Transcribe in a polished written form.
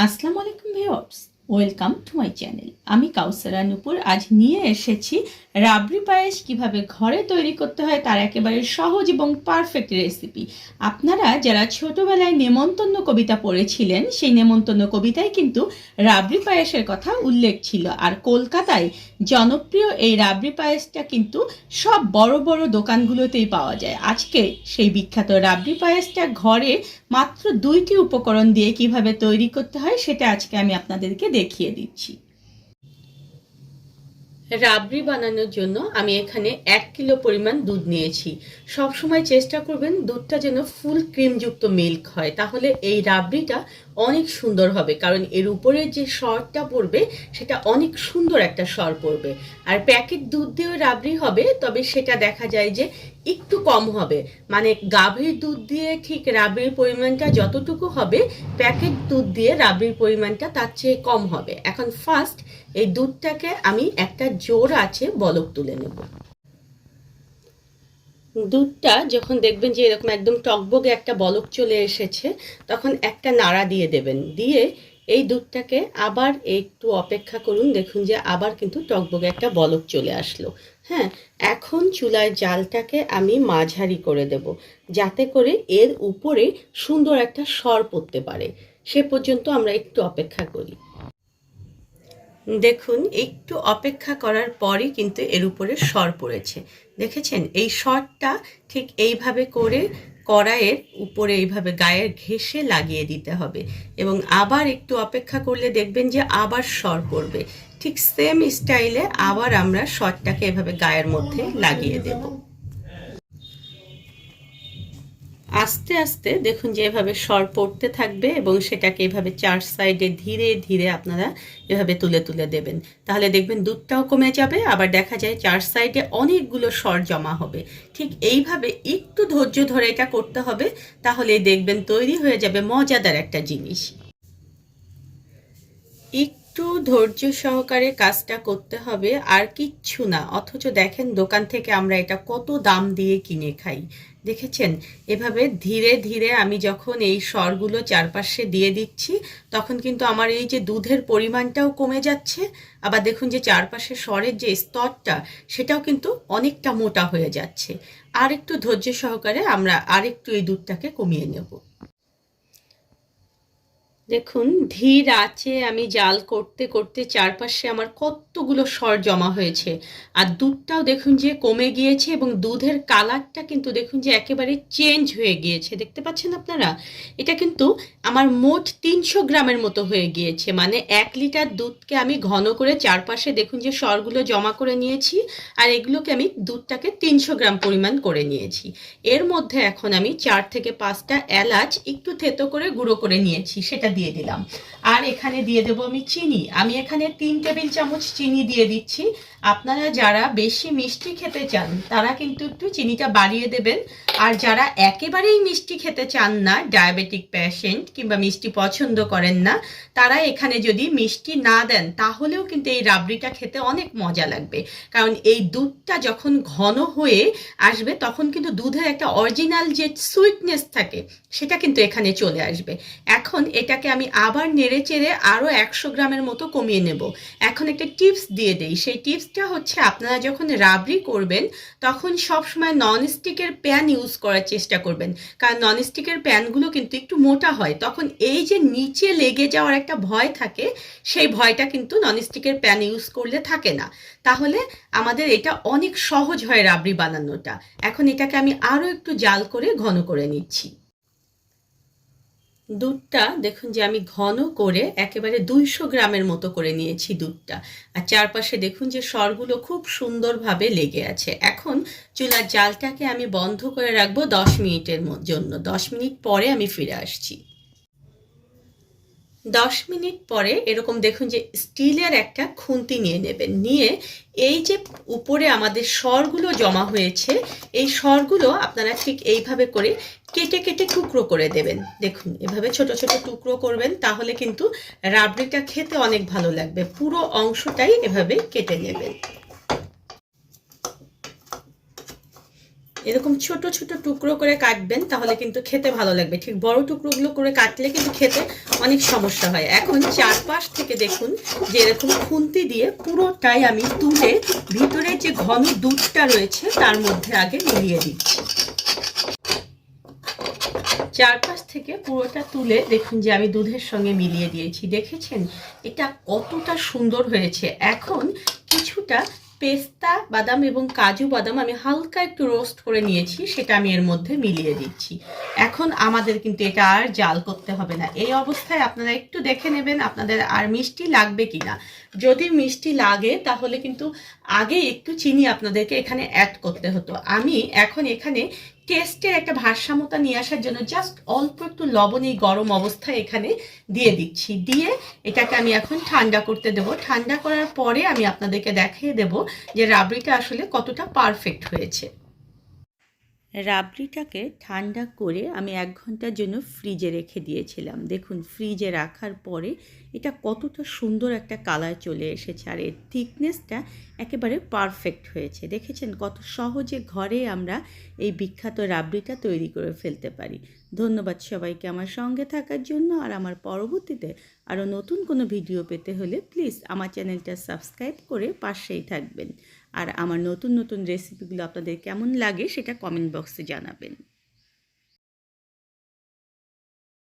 আসসালামু আলাইকুম viewers, welcome to my channel. আমি কাউসারা নূপুর আজ নিয়ে এসেছি রাবড়ি পায়েস কিভাবে ঘরে তৈরি করতে হয় তার একেবারে সহজ এবং পারফেক্ট রেসিপি। আপনারা যারা ছোটবেলায় নেমন্তন্ন কবিতা পড়েছিলেন সেই নেমন্তন্ন কবিতায় কিন্তু রাবড়ি পায়েসের কথা উল্লেখ ছিল। আর কলকাতায় জনপ্রিয় এই রাবড়ি পায়েসটা কিন্তু সব বড় বড় দোকানগুলোতেই পাওয়া যায়। আজকে সেই বিখ্যাত রাবড়ি পায়েসটা ঘরে মাত্র 2টি উপকরণ দিয়ে কিভাবে তৈরি করতে হয় সেটা আজকে আমি আপনাদেরকে দেখিয়ে দিচ্ছি। রাবড়ি বানানোর জন্য আমি এখানে 1 কিলো পরিমাণ দুধ নিয়েছি। সব সময় চেষ্টা করবেন দুধটা যেন ফুল ক্রিমযুক্ত মিল্ক হয়, তাহলে এই রাবড়িটা অনেক সুন্দর হবে, কারণ এর উপরে যে সরটা পড়বে সেটা অনেক সুন্দর একটা সর পড়বে। আর প্যাকেট দুধ দিয়েও রাবড়ি হবে, তবে সেটা দেখা যায় যে একটু কম হবে, মানে গাভীর দুধ দিয়ে ঠিক রাবড়ির পরিমাণটা যতটুকু হবে প্যাকেট দুধ দিয়ে রাবড়ির পরিমাণটা তার চেয়ে কম হবে। এখন ফার্স্ট এই দুধটাকে আমি একটা জোর আছে বলক তুলে নেব। দুধটা যখন দেখবেন যে এরকম একদম টকবগে একটা বলক চলে এসেছে তখন একটা নাড়া দিয়ে দেবেন, দিয়ে এই দুধটাকে আবার একটু অপেক্ষা করুন। দেখুন যে আবার কিন্তু টকবগে একটা বলক চলে আসলো। হ্যাঁ, এখন চুলার জালটাকে আমি মাঝারি করে দেব, যাতে করে এর উপরে সুন্দর একটা সর পড়তে পারে। সে পর্যন্ত আমরা একটু অপেক্ষা করি। দেখুন একটু অপেক্ষা করার পরই কিন্তু এর উপরে সর পড়েছে। দেখেছেন, এই সরটা ঠিক এইভাবে করে কড়াইয়ের উপরে এইভাবে গায়ের ঘেঁষে লাগিয়ে দিতে হবে, এবং আবার একটু অপেক্ষা করলে দেখবেন যে আবার সর পড়বে। ঠিক সেম স্টাইলে আবার আমরা সরটাকে এভাবে গায়ের মধ্যে লাগিয়ে দেব। আস্তে আস্তে দেখুন যে এভাবে সর পড়তে থাকবে এবং সেটাকে এভাবে চার সাইডে ধীরে ধীরে আপনারা এভাবে তুলে তুলে দেবেন, তাহলে দেখবেন দুধটাও কমে যাবে, আবার দেখা যায় চার সাইডে অনেকগুলো সর জমা হবে। ঠিক এইভাবে একটু ধৈর্য ধরে এটা করতে হবে, তাহলে দেখবেন তৈরি হয়ে যাবে মজাদার একটা জিনিস। একটু ধৈর্য সহকারে কাজটা করতে হবে, আর কিচ্ছু না। অথচ দেখেন দোকান থেকে আমরা এটা কত দাম দিয়ে কিনে খাই। দেখেছেন, এভাবে ধীরে ধীরে আমি যখন এই সরগুলো চারপাশে দিয়ে দিচ্ছি তখন কিন্তু আমার এই যে দুধের পরিমাণটাও কমে যাচ্ছে, আবার দেখুন যে চারপাশে সরের যে স্তরটা সেটাও কিন্তু অনেকটা মোটা হয়ে যাচ্ছে। আর একটু ধৈর্য সহকারে আমরা আরেকটু এই দুধটাকে কমিয়ে নেব। দেখুন ধীর আঁচে আমি জাল করতে করতে চারপাশে আমার কতগুলো সর জমা হয়েছে, আর দুধটাও দেখুন যে কমে গিয়েছে এবং দুধের কালারটা কিন্তু দেখুন যে একেবারে চেঞ্জ হয়ে গিয়েছে। দেখতে পাচ্ছেন আপনারা, এটা কিন্তু আমার মোট 300 গ্রামের মতো হয়ে গিয়েছে। মানে 1 লিটার দুধকে আমি ঘন করে চারপাশে দেখুন যে সরগুলো জমা করে নিয়েছি, আর এগুলোকে আমি দুধটাকে 300 গ্রাম পরিমাণ করে নিয়েছি। এর মধ্যে এখন আমি 4 থেকে 5টা এলাচ একটু থেতো করে গুঁড়ো করে নিয়েছি, সেটা দিয়ে দিলাম। আর এখানে দিয়ে দেবো আমি চিনি। আমি এখানে 3 টেবিল চামচ চিনি দিয়ে দিচ্ছি। আপনারা যারা বেশি মিষ্টি খেতে চান তারা কিন্তু একটু চিনিটা বাড়িয়ে দেবেন, আর যারা একেবারেই মিষ্টি খেতে চান না, ডায়াবেটিক পেশেন্ট কিংবা মিষ্টি পছন্দ করেন না, তারা এখানে যদি মিষ্টি না দেন তাহলেও কিন্তু এই রাবড়িটা খেতে অনেক মজা লাগবে। কারণ এই দুধটা যখন ঘন হয়ে আসবে তখন কিন্তু দুধের একটা অরিজিনাল যে সুইটনেস থাকে সেটা কিন্তু এখানে চলে আসবে। এখন এটাকে আমি আবার নেড়ে চেড়ে আরও 100 গ্রামের মতো কমিয়ে নেব। এখন একটা টিপস দিয়ে দেই, সেই টিপসটা হচ্ছে আপনারা যখন রাবড়ি করবেন তখন সবসময় ননস্টিকের প্যান ইউজ করার চেষ্টা করবেন, কারণ ননস্টিকের প্যানগুলো কিন্তু একটু মোটা হয়, তখন এই যে নিচে লেগে যাওয়ার একটা ভয় থাকে সেই ভয়টা কিন্তু ননস্টিকের প্যান ইউজ করলে থাকে না। তাহলে আমাদের এটা অনেক সহজ হয় রাবড়ি বানানোটা। এখন এটাকে আমি আরও একটু জাল করে ঘন করে নিচ্ছি। দুধটা দেখুন যে আমি ঘন করে একেবারে 200 গ্রামের মতো করে নিয়েছি দুধটা, আর চারপাশে দেখুন যে সরগুলো খুব সুন্দরভাবে লেগে আছে। এখন চুলার জালটাকে আমি বন্ধ করে রাখবো 10 মিনিটের জন্য। 10 মিনিট পরে আমি ফিরে আসছি। 10 মিনিট পরে এরকম দেখুন যে স্টিলের একটা খুন্তি নিয়ে নেবেন, নিয়ে এই যে উপরে আমাদের সরগুলো জমা হয়েছে এই সরগুলো আপনারা ঠিক এইভাবে করে কেটে কেটে টুকরো করে দেবেন। দেখুন এভাবে ছোট ছোট টুকরো করবেন, তাহলে কিন্তু রাবড়িটা খেতে অনেক ভালো লাগবে। পুরো অংশটাই এভাবে কেটে নেবেন। এরকম ছোট ছোট টুকরো করে কাটবেন, তাহলে কিন্তু খেতে ভালো লাগবে। ঠিক বড় টুকরোগুলো করে কাটলে কিন্তু খেতে অনেক সমস্যা হয়। এখন চারপাশ থেকে দেখুন যে এরকম খুন্তি দিয়ে পুরোটাই আমি তুলে ভিতরে যে ঘন দুধটা রয়েছে তার মধ্যে আগে মিলিয়ে দিচ্ছি। চারপাশ থেকে পুরোটা তুলে দেখুন যে আমি দুধের সঙ্গে মিলিয়ে দিয়েছি। দেখেছেন এটা কতটা সুন্দর হয়েছে। এখন কিছুটা পেস্তা বাদাম এবং কাজু বাদাম আমি হালকা একটু রোস্ট করে নিয়েছি, সেটা আমি এর মধ্যে মিলিয়ে দিচ্ছি। এখন আমাদের কিন্তু এটা আর জাল করতে হবে না। এই অবস্থায় আপনারা একটু দেখে নেবেন আপনাদের আর মিষ্টি লাগবে কিনা। যদি মিষ্টি লাগে তাহলে কিন্তু আগে একটু চিনি আপনাদেরকে এখানে অ্যাড করতে হতো। আমি এখন এখানে টেস্টের একটা ভারসাম্যতা নিয়ে আসার জন্য জাস্ট অল্প একটু লবণ এই গরম অবস্থায় এখানে দিয়ে দিচ্ছি। দিয়ে এটাকে আমি এখন ঠান্ডা করতে দেবো। ঠান্ডা করার পরে আমি আপনাদেরকে দেখিয়ে দেব যে রাবড়িটা আসলে কতটা পারফেক্ট হয়েছে। রাবড়িটাকে ঠান্ডা করে আমি 1 ঘন্টার জন্য ফ্রিজে রেখে দিয়েছিলাম। দেখুন ফ্রিজে রাখার পরে এটা কতটা সুন্দর একটা কালার চলে এসেছে, আর এর থিকনেসটা একেবারে পারফেক্ট হয়েছে। দেখেছেন কত সহজে ঘরে আমরা এই বিখ্যাত রাবড়িটা তৈরি করে ফেলতে পারি। ধন্যবাদ সবাইকে আমার সঙ্গে থাকার জন্য। আর আমার পরবর্তীতে আরও নতুন কোনো ভিডিও পেতে হলে প্লিজ আমার চ্যানেলটা সাবস্ক্রাইব করে পাশেই থাকবেন। আর আমার নতুন নতুন রেসিপিগুলো আপনাদের কেমন লাগে সেটা কমেন্ট বক্সে জানাবেন।